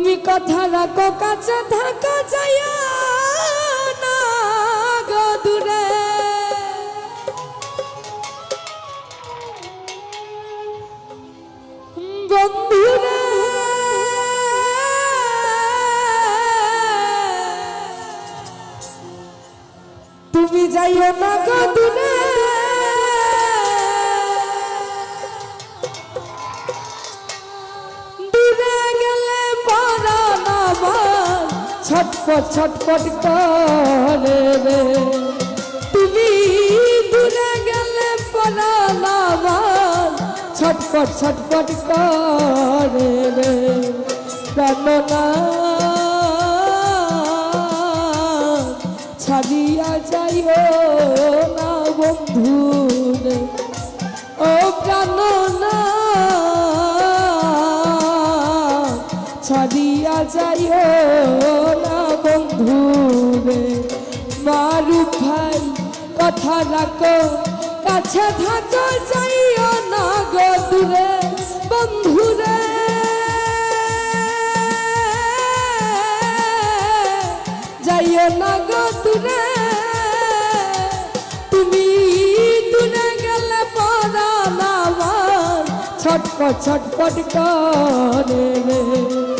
তুমি কথা রাখো কাছে থাকো যাইয়া না গো দূরে বন্ধুরে তুমি যাইও না গো দূরে দূরে গেলে পরাণ আমার ছটফট ছটফট করে রে তুমি দূরে গেলে পরাণ আমার ছটফট ছটফট করে রে প্রাণনা ছাড়িয়া যাইও না বন্ধু রে ও প্রাণনা ছাড়িয়া যাইও না বন্ধু রে মারুফ ভাই কথা রাখো কাছে থাকো যাইও না গো দূরে বন্ধু রে যাইও না গো দূরে তুমি দূরে গেলে পরাণ আমার ছটফট ছটফট করে রে